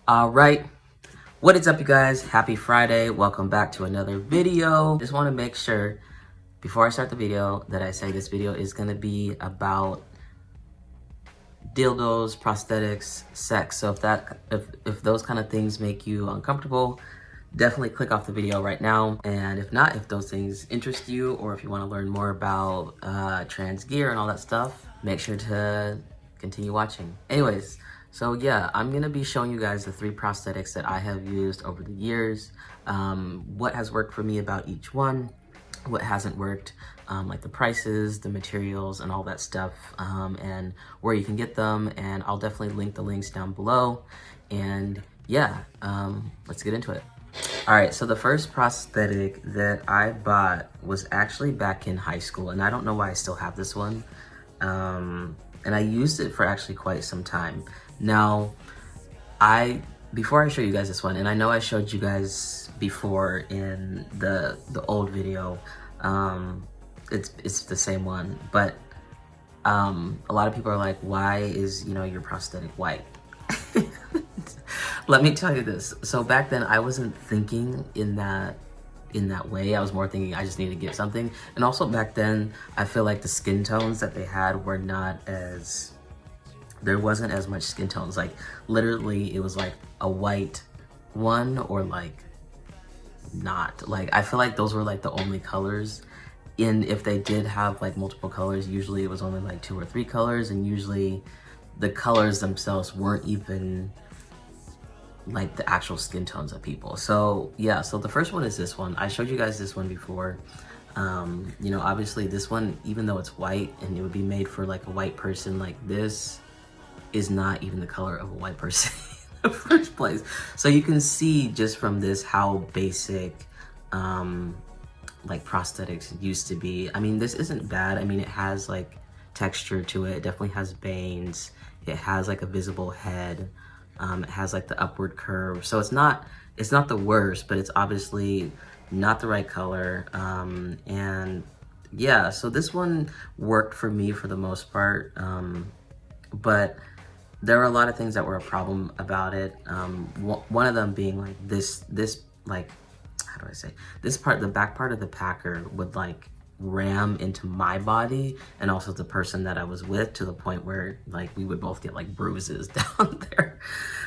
All right, what is up, you guys? Happy Friday. Welcome back to another video. Just want to make sure before I start the video that I say this video is going to be about dildos, prosthetics, sex. So if those kind of things make you uncomfortable, definitely click off the video right now. And if not, if those things interest you, or if you want to learn more about trans gear and all that stuff, make sure to continue watching. Anyways, so yeah, I'm gonna be showing you guys the 3 prosthetics that I have used over the years, what has worked for me about each one, what hasn't worked, like the prices, the materials, and all that stuff, and where you can get them. And I'll definitely link the links down below. And yeah, let's get into it. All right, so the first prosthetic that I bought was actually back in high school, and I don't know why I still have this one. And I used it for actually quite some time. Now, before I show you guys this one, and I know I showed you guys before in the old video, it's the same one, but a lot of people are like, why is, your prosthetic white? Let me tell you this. So back then I wasn't thinking in that way. I was more thinking I just need to get something. And also back then, I feel like the skin tones that they had were not as, there wasn't as much skin tones. Like literally it was like a white one or like not. Like I feel like those were like the only colors. And if they did have like multiple colors, usually it was only like 2 or 3 colors, and usually the colors themselves weren't even like the actual skin tones of people. So yeah, so the first one is this one. I showed you guys this one before. Obviously this one, even though it's white and it would be made for like a white person, like this is not even the color of a white person in the first place. So you can see just from this how basic like prosthetics used to be. I mean, this isn't bad. I mean, it has like texture to it. It definitely has veins. It has like a visible head. It has like the upward curve. So it's not the worst, but it's obviously not the right color. And yeah, so this one worked for me for the most part. But there are a lot of things that were a problem about it. One of them being like this like, how do I say? This part, the back part of the packer would like ram into my body and also the person that I was with, to the point where like we would both get like bruises down there.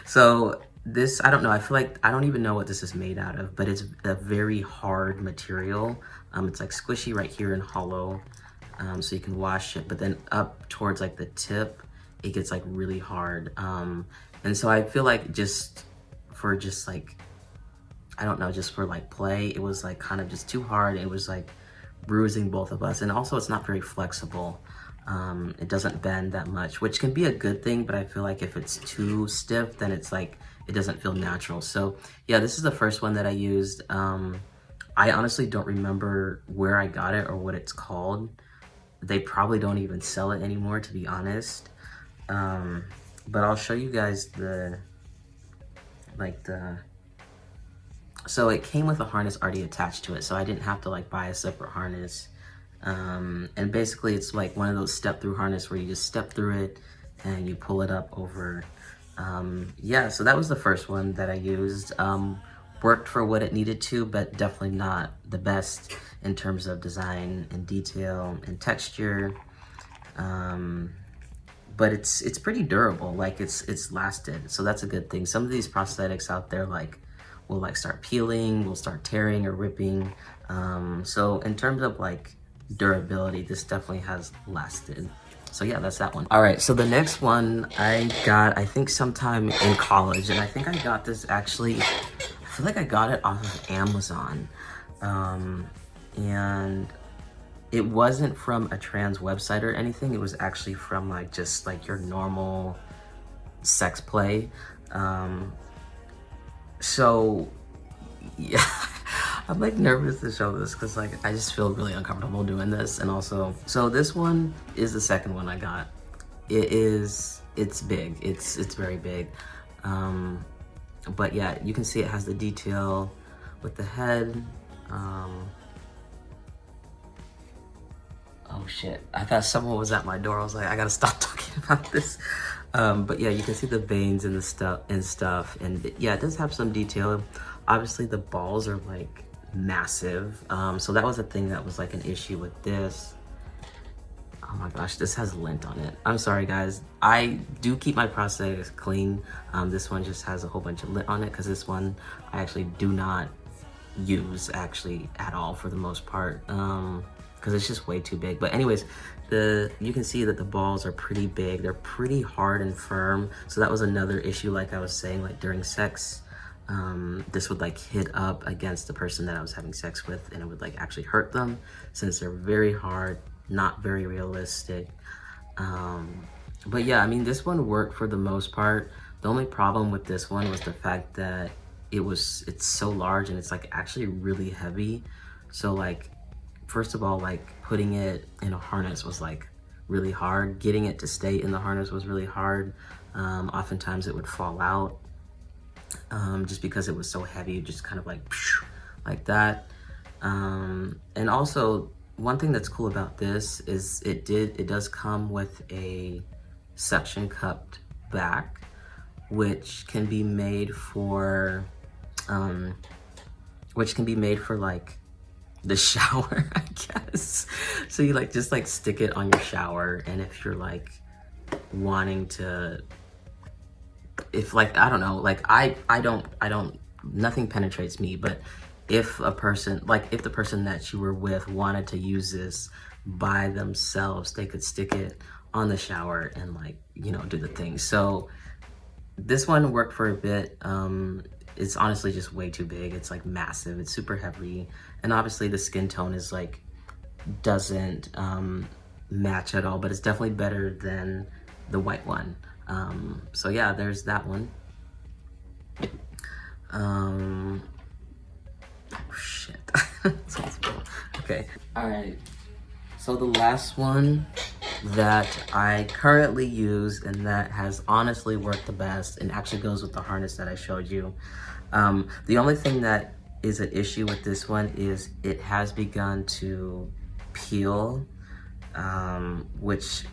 So this, I don't know, I feel like I don't even know what this is made out of, but it's a very hard material. It's like squishy right here and hollow, so you can wash it, but then up towards like the tip it gets like really hard. And so I feel like just for like, I don't know, just for like play, it was like kind of just too hard. It was like bruising both of us, and also it's not very flexible. It doesn't bend that much, which can be a good thing, but I feel like if it's too stiff, then it's like it doesn't feel natural. So yeah, this is the first one that I used. I honestly don't remember where I got it or what it's called. They probably don't even sell it anymore, to be honest. But I'll show you guys so it came with a harness already attached to it, so I didn't have to like buy a separate harness. And basically it's like one of those step through harness where you just step through it and you pull it up over. Yeah, so that was the first one that I used. Worked for what it needed to, but definitely not the best in terms of design and detail and texture. But it's pretty durable. Like it's lasted, so that's a good thing. Some of these prosthetics out there like will like start peeling, will start tearing or ripping. So in terms of like durability, this definitely has lasted. So yeah, that's that one. All right, so the next one I got, I think sometime in college, and I think I got this actually, I feel like I got it off of Amazon. And it wasn't from a trans website or anything. It was actually from like just like your normal sex play. So yeah, I'm like nervous to show this because like I just feel really uncomfortable doing this. And also, so this one is the second one I got. It's big, it's very big. But yeah, you can see it has the detail with the head. Oh shit, I thought someone was at my door. I was like, I gotta stop talking about this. But yeah, you can see the veins and the stuff, and yeah, it does have some detail. Obviously the balls are like massive, so that was a thing that was like an issue with this. Oh my gosh, this has lint on it. I'm sorry guys, I do keep my prosthetics clean. This one just has a whole bunch of lint on it because this one I actually do not use actually at all for the most part, because it's just way too big. But anyways, you can see that the balls are pretty big. They're pretty hard and firm. So that was another issue, like I was saying, like during sex, this would like hit up against the person that I was having sex with, and it would like actually hurt them since they're very hard, not very realistic. But yeah, I mean, this one worked for the most part. The only problem with this one was the fact that it's so large and it's like actually really heavy. So like, first of all, like putting it in a harness was like really hard. Getting it to stay in the harness was really hard. Oftentimes it would fall out, just because it was so heavy, just kind of like that. And also, one thing that's cool about this is it does come with a suction cupped back, which can be made for like the shower, I guess. So you like just like stick it on your shower, and if you're like wanting to, if like, I don't know, like I don't, nothing penetrates me, but if the person that you were with wanted to use this by themselves, they could stick it on the shower and like, you know, do the thing. So this one worked for a bit. It's honestly just way too big. It's like massive, it's super heavy, and obviously the skin tone is like doesn't match at all, but it's definitely better than the white one. So yeah, there's that one. Oh shit. Okay, all right, so the last one that I currently use and that has honestly worked the best and actually goes with the harness that I showed you. The only thing that is an issue with this one is it has begun to peel, which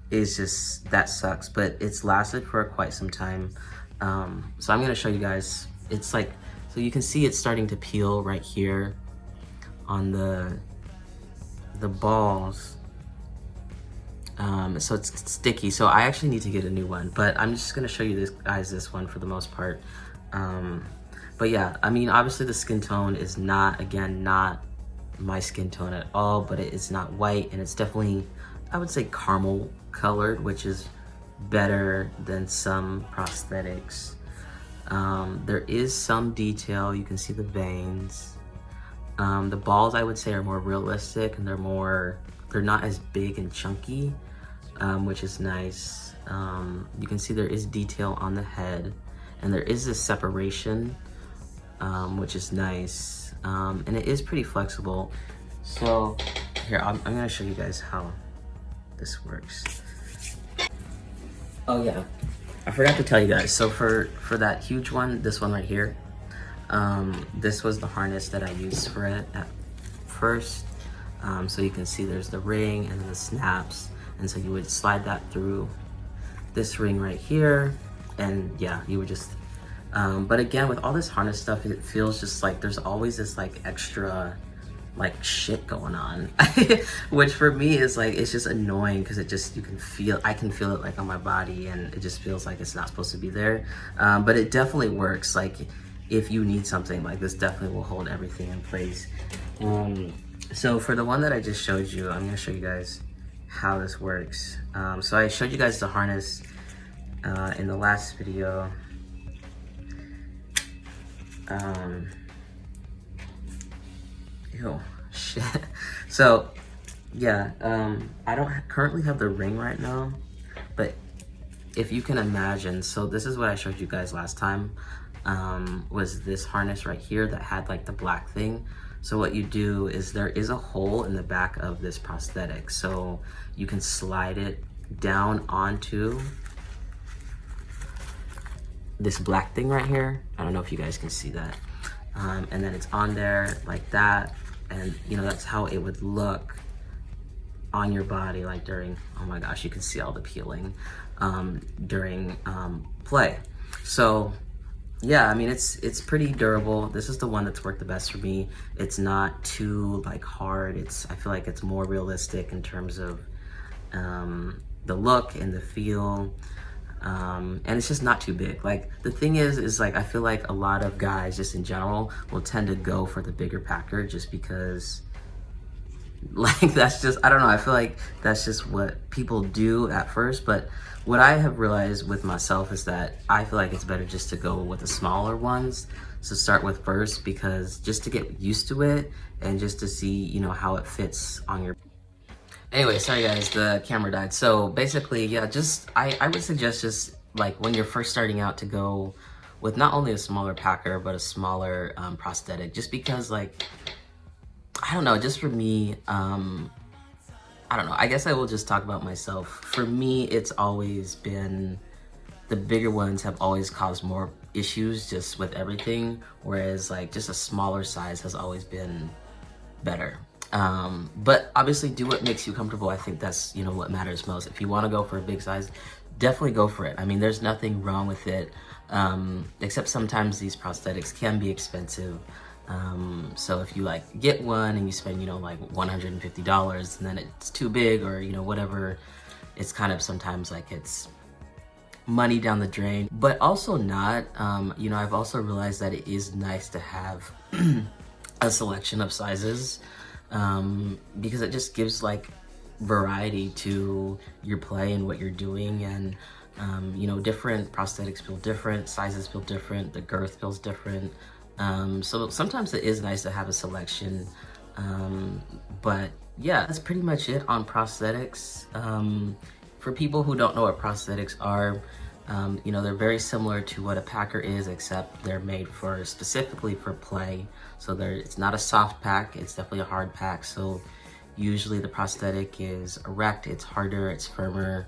is just, that sucks, but it's lasted for quite some time. So I'm gonna show you guys. It's like, so you can see it's starting to peel right here on the balls. So it's sticky, so I actually need to get a new one, but I'm just gonna show you this one for the most part. But yeah, I mean, obviously the skin tone is not my skin tone at all, but it's not white, and it's definitely, I would say, caramel colored, which is better than some prosthetics. There is some detail, you can see the veins. The balls, I would say, are more realistic, and they're not as big and chunky, which is nice. You can see there is detail on the head, and there is this separation, which is nice, and it is pretty flexible. So here, I'm gonna show you guys how this works. Oh yeah, I forgot to tell you guys. So for that huge one, this one right here, this was the harness that I used for it at first. So you can see there's the ring and then the snaps, and so you would slide that through this ring right here, and yeah, you would just but again, with all this harness stuff, it feels just like there's always this like extra like shit going on, which for me is like, it's just annoying because I can feel it like on my body, and it just feels like it's not supposed to be there. But it definitely works. Like if you need something like this, definitely will hold everything in place. So for the one that I just showed you, I'm gonna show you guys how this works. So I showed you guys the harness in the last video. Ew, shit. So yeah, I don't currently have the ring right now, but if you can imagine, so this is what I showed you guys last time, was this harness right here that had like the black thing. So what you do is there is a hole in the back of this prosthetic, so you can slide it down onto this black thing right here. I don't know if you guys can see that. And then it's on there like that, and you know, that's how it would look on your body, like during, oh my gosh, you can see all the peeling. during play. So yeah, I mean, it's pretty durable. This is the one that's worked the best for me. It's not too like hard. I feel like it's more realistic in terms of the look and the feel. And it's just not too big. Like the thing is like, I feel like a lot of guys just in general will tend to go for the bigger packer just because like that's just, I don't know, I feel like that's just what people do at first. But what I have realized with myself is that I feel like it's better just to go with the smaller ones to start with first, because just to get used to it and just to see, you know, how it fits on your. Anyway, sorry guys, the camera died. So basically, yeah, just I would suggest just like when you're first starting out to go with not only a smaller packer but a smaller prosthetic, just because like, I don't know, just for me, I don't know, I guess I will just talk about myself. For me, it's always been, the bigger ones have always caused more issues just with everything, whereas like just a smaller size has always been better. But obviously do what makes you comfortable. I think that's, you know, what matters most. If you want to go for a big size, definitely go for it. I mean, there's nothing wrong with it, except sometimes these prosthetics can be expensive. So if you like get one and you spend, you know, like $150 and then it's too big, or, you know, whatever, it's kind of sometimes like it's money down the drain, but also not. You know, I've also realized that it is nice to have a selection of sizes, because it just gives like variety to your play and what you're doing. And you know, different prosthetics feel different, sizes feel different, the girth feels different. So sometimes it is nice to have a selection. But yeah, that's pretty much it on prosthetics. For people who don't know what prosthetics are, you know, they're very similar to what a packer is, except they're made for specifically for play. So it's not a soft pack, it's definitely a hard pack. So usually the prosthetic is erect, it's harder, it's firmer.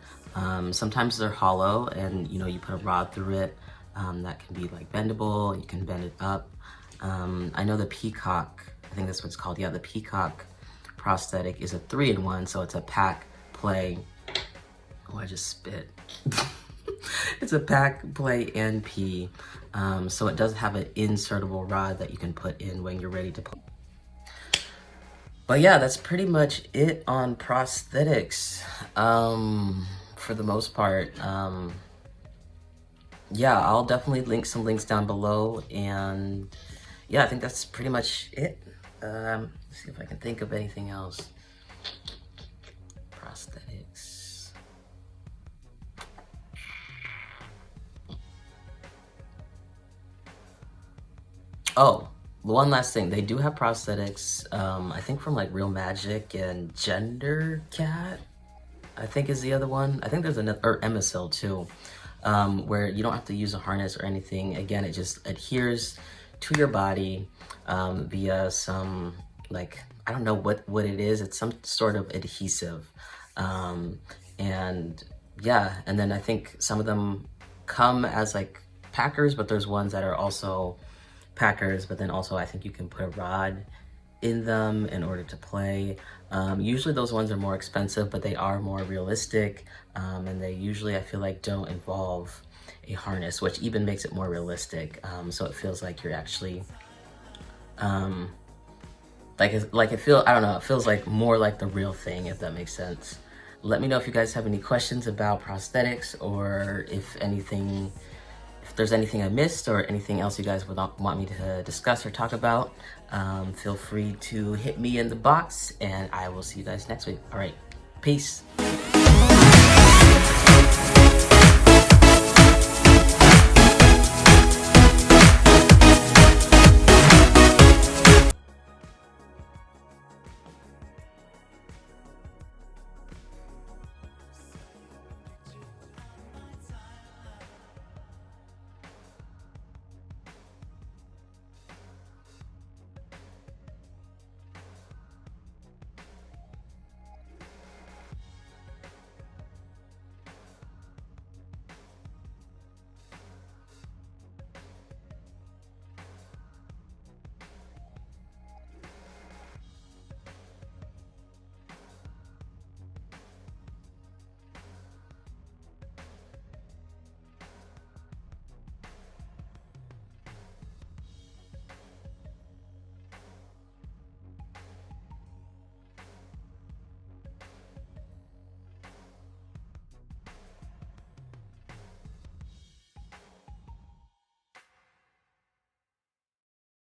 Sometimes they're hollow and, you know, you put a rod through it. That can be like bendable, you can bend it up. I know the Peecock, I think that's what it's called. Yeah, the Peecock prosthetic is a 3-in-1, so it's a pack, play. Oh, I just spit. It's a pack, play, and pee. So it does have an insertable rod that you can put in when you're ready to play. But yeah, that's pretty much it on prosthetics. For the most part. Yeah, I'll definitely link some links down below, and yeah, I think that's pretty much it. Let's see if I can think of anything else. Prosthetics. Oh, one last thing. They do have prosthetics, I think from like ReelMagik and GenderCat, I think is the other one. I think there's another, or Emisil too. Where you don't have to use a harness or anything. Again, it just adheres to your body via some, like, I don't know what it is. It's some sort of adhesive. And yeah, and then I think some of them come as like packers, but there's ones that are also packers, but then also I think you can put a rod in them in order to play. Usually those ones are more expensive, but they are more realistic, and they usually, I feel like, don't involve a harness, which even makes it more realistic. So it feels like you're actually like it feels, I don't know, it feels like more like the real thing, if that makes sense. Let me know if you guys have any questions about prosthetics, or if there's anything I missed or anything else you guys would want me to discuss or talk about. Feel free to hit me in the box, and I will see you guys next week. All right, peace.